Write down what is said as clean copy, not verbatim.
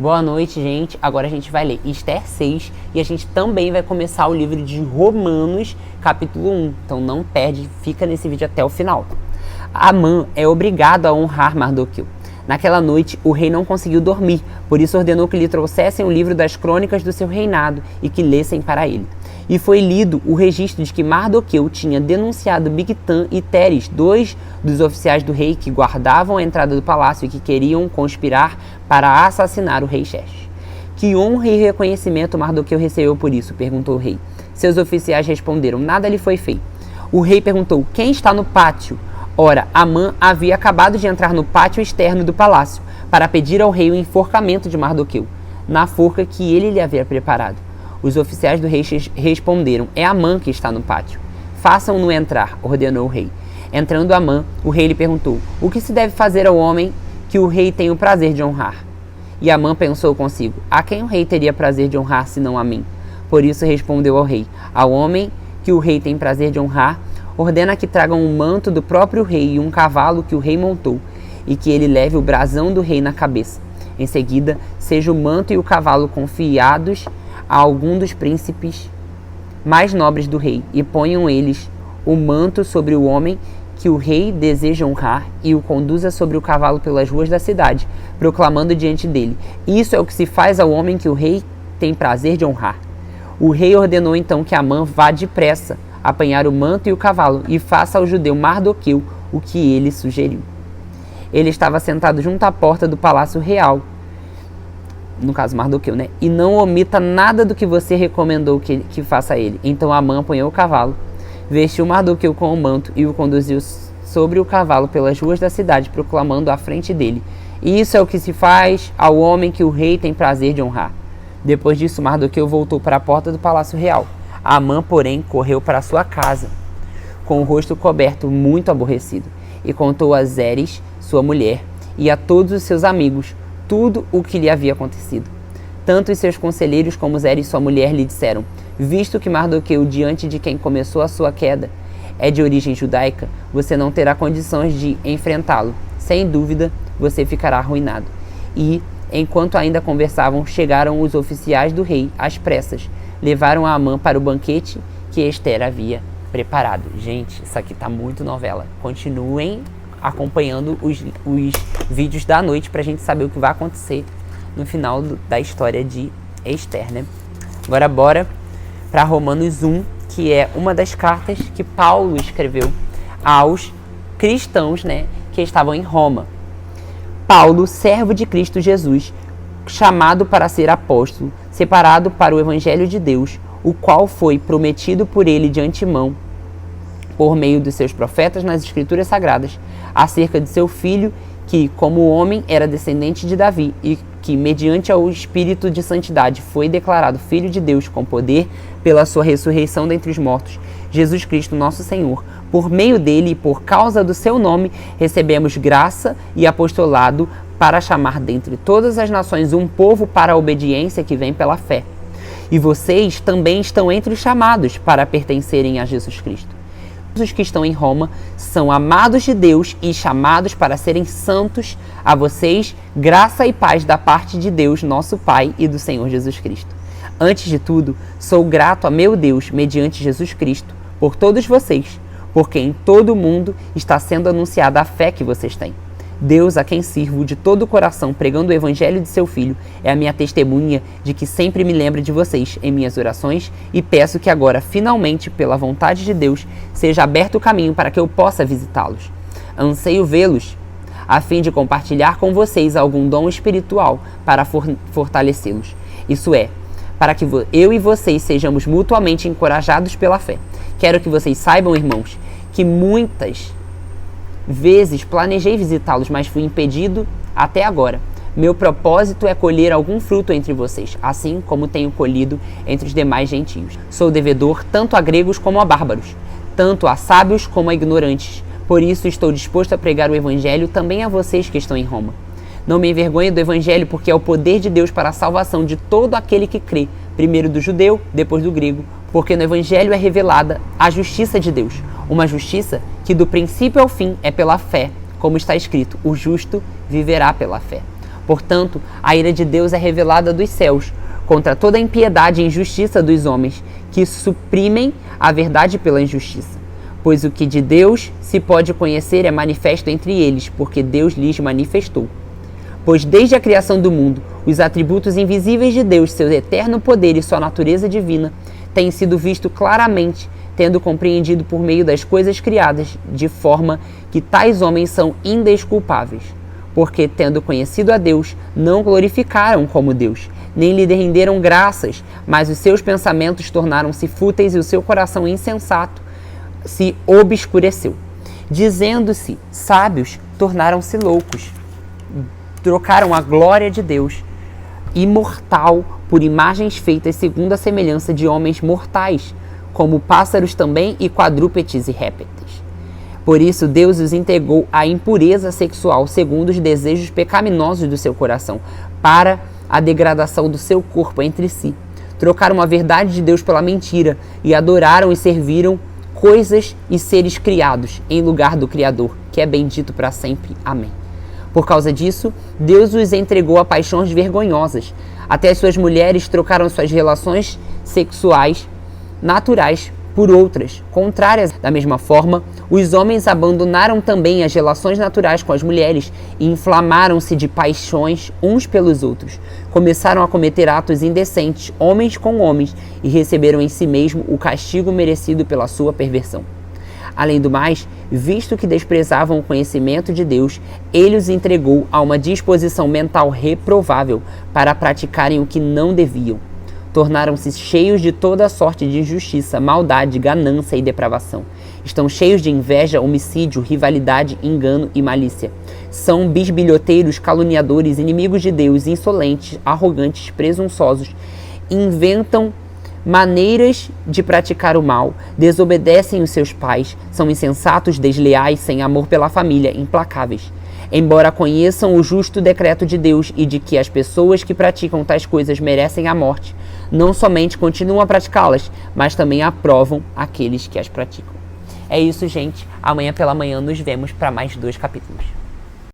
Boa noite, gente. Agora a gente vai ler Esther 6 e a gente também vai começar o livro de Romanos, capítulo 1. Então não perde, fica nesse vídeo até o final. Amã é obrigado a honrar Mardoqueu. Naquela noite, o rei não conseguiu dormir, por isso ordenou que lhe trouxessem o livro das crônicas do seu reinado e que lessem para ele. E foi lido o registro de que Mardoqueu tinha denunciado Bigtan e Teres, dois dos oficiais do rei que guardavam a entrada do palácio e que queriam conspirar para assassinar o rei Xerxes. Que honra e reconhecimento Mardoqueu recebeu por isso? Perguntou o rei. Seus oficiais responderam, nada lhe foi feito. O rei perguntou, quem está no pátio? Ora, Amã havia acabado de entrar no pátio externo do palácio para pedir ao rei o enforcamento de Mardoqueu, na forca que ele lhe havia preparado. Os oficiais do rei responderam, é Amã que está no pátio. Façam-no entrar, ordenou o rei. Entrando Amã, o rei lhe perguntou, o que se deve fazer ao homem que o rei tem o prazer de honrar? E Amã pensou consigo, a quem o rei teria prazer de honrar senão a mim? Por isso respondeu ao rei, ao homem que o rei tem prazer de honrar, ordena que tragam um manto do próprio rei e um cavalo que o rei montou, e que ele leve o brasão do rei na cabeça. Em seguida, seja o manto e o cavalo confiados a algum dos príncipes mais nobres do rei, e ponham eles o manto sobre o homem que o rei deseja honrar, e o conduza sobre o cavalo pelas ruas da cidade, proclamando diante dele, isso é o que se faz ao homem que o rei tem prazer de honrar. O rei ordenou então que Amã vá depressa, apanhar o manto e o cavalo, e faça ao judeu Mardoqueu o que ele sugeriu. Ele estava sentado junto à porta do palácio real, no caso Mardoqueu, né? E não omita nada do que você recomendou que faça a ele. Então Amã apanhou o cavalo, vestiu Mardoqueu com o manto e o conduziu sobre o cavalo pelas ruas da cidade, proclamando à frente dele, isso é o que se faz ao homem que o rei tem prazer de honrar. Depois disso, Mardoqueu voltou para a porta do palácio real. Amã, porém, correu para sua casa, com o rosto coberto, muito aborrecido, e contou a Zeres, sua mulher, e a todos os seus amigos, tudo o que lhe havia acontecido. Tanto os seus conselheiros como Zeres, sua mulher, lhe disseram, visto que Mardoqueu, diante de quem começou a sua queda, é de origem judaica, você não terá condições de enfrentá-lo. Sem dúvida, você ficará arruinado. E, enquanto ainda conversavam, chegaram os oficiais do rei, às pressas, levaram a Amã para o banquete que Esther havia preparado. Gente, isso aqui tá muito novela. Continuem acompanhando os vídeos da noite pra gente saber o que vai acontecer no final da história de Esther, né? Agora bora para Romanos 1, que é uma das cartas que Paulo escreveu aos cristãos, né, que estavam em Roma. Paulo, servo de Cristo Jesus, chamado para ser apóstolo, separado para o evangelho de Deus, o qual foi prometido por ele de antemão, por meio dos seus profetas nas escrituras sagradas, acerca de seu filho, que, como homem, era descendente de Davi, e que, mediante ao Espírito de Santidade, foi declarado Filho de Deus com poder pela sua ressurreição dentre os mortos, Jesus Cristo, nosso Senhor. Por meio dele e por causa do seu nome, recebemos graça e apostolado para chamar dentre todas as nações um povo para a obediência que vem pela fé. E vocês também estão entre os chamados para pertencerem a Jesus Cristo. Os que estão em Roma são amados de Deus e chamados para serem santos. A vocês, graça e paz da parte de Deus, nosso Pai, e do Senhor Jesus Cristo. Antes de tudo, sou grato a meu Deus, mediante Jesus Cristo, por todos vocês, porque em todo o mundo está sendo anunciada a fé que vocês têm. Deus, a quem sirvo de todo o coração pregando o evangelho de seu Filho, é a minha testemunha de que sempre me lembro de vocês em minhas orações e peço que agora, finalmente, pela vontade de Deus, seja aberto o caminho para que eu possa visitá-los. Anseio vê-los, a fim de compartilhar com vocês algum dom espiritual para fortalecê-los. Isso é, para que eu e vocês sejamos mutuamente encorajados pela fé. Quero que vocês saibam, irmãos, que muitas vezes planejei visitá-los, mas fui impedido até agora. Meu propósito é colher algum fruto entre vocês, assim como tenho colhido entre os demais gentios. Sou devedor tanto a gregos como a bárbaros, tanto a sábios como a ignorantes. Por isso estou disposto a pregar o evangelho também a vocês que estão em Roma. Não me envergonho do evangelho, porque é o poder de Deus para a salvação de todo aquele que crê, primeiro do judeu, depois do grego, porque no evangelho é revelada a justiça de Deus, uma justiça que do princípio ao fim é pela fé, como está escrito, o justo viverá pela fé. Portanto, a ira de Deus é revelada dos céus contra toda a impiedade e injustiça dos homens, que suprimem a verdade pela injustiça. Pois o que de Deus se pode conhecer é manifesto entre eles, porque Deus lhes manifestou. Pois desde a criação do mundo, os atributos invisíveis de Deus, seu eterno poder e sua natureza divina, têm sido vistos claramente, tendo compreendido por meio das coisas criadas, de forma que tais homens são indesculpáveis. Porque, tendo conhecido a Deus, não glorificaram como Deus, nem lhe renderam graças, mas os seus pensamentos tornaram-se fúteis e o seu coração insensato se obscureceu. Dizendo-se sábios, tornaram-se loucos. Trocaram a glória de Deus, imortal, por imagens feitas segundo a semelhança de homens mortais, como pássaros também e quadrúpedes e répteis. Por isso Deus os entregou à impureza sexual segundo os desejos pecaminosos do seu coração, para a degradação do seu corpo entre si. Trocaram a verdade de Deus pela mentira e adoraram e serviram coisas e seres criados em lugar do Criador, que é bendito para sempre. Amém. Por causa disso, Deus os entregou a paixões vergonhosas. Até as suas mulheres trocaram suas relações sexuais naturais por outras, contrárias. Da mesma forma, os homens abandonaram também as relações naturais com as mulheres e inflamaram-se de paixões uns pelos outros. Começaram a cometer atos indecentes, homens com homens, e receberam em si mesmo o castigo merecido pela sua perversão. Além do mais, visto que desprezavam o conhecimento de Deus, ele os entregou a uma disposição mental reprovável para praticarem o que não deviam. Tornaram-se cheios de toda sorte de injustiça, maldade, ganância e depravação. Estão cheios de inveja, homicídio, rivalidade, engano e malícia. São bisbilhoteiros, caluniadores, inimigos de Deus, insolentes, arrogantes, presunçosos. Inventam maneiras de praticar o mal, desobedecem os seus pais, são insensatos, desleais, sem amor pela família, implacáveis. Embora conheçam o justo decreto de Deus e de que as pessoas que praticam tais coisas merecem a morte, não somente continuam a praticá-las, mas também aprovam aqueles que as praticam. É isso, gente. Amanhã pela manhã nos vemos para mais 2 capítulos.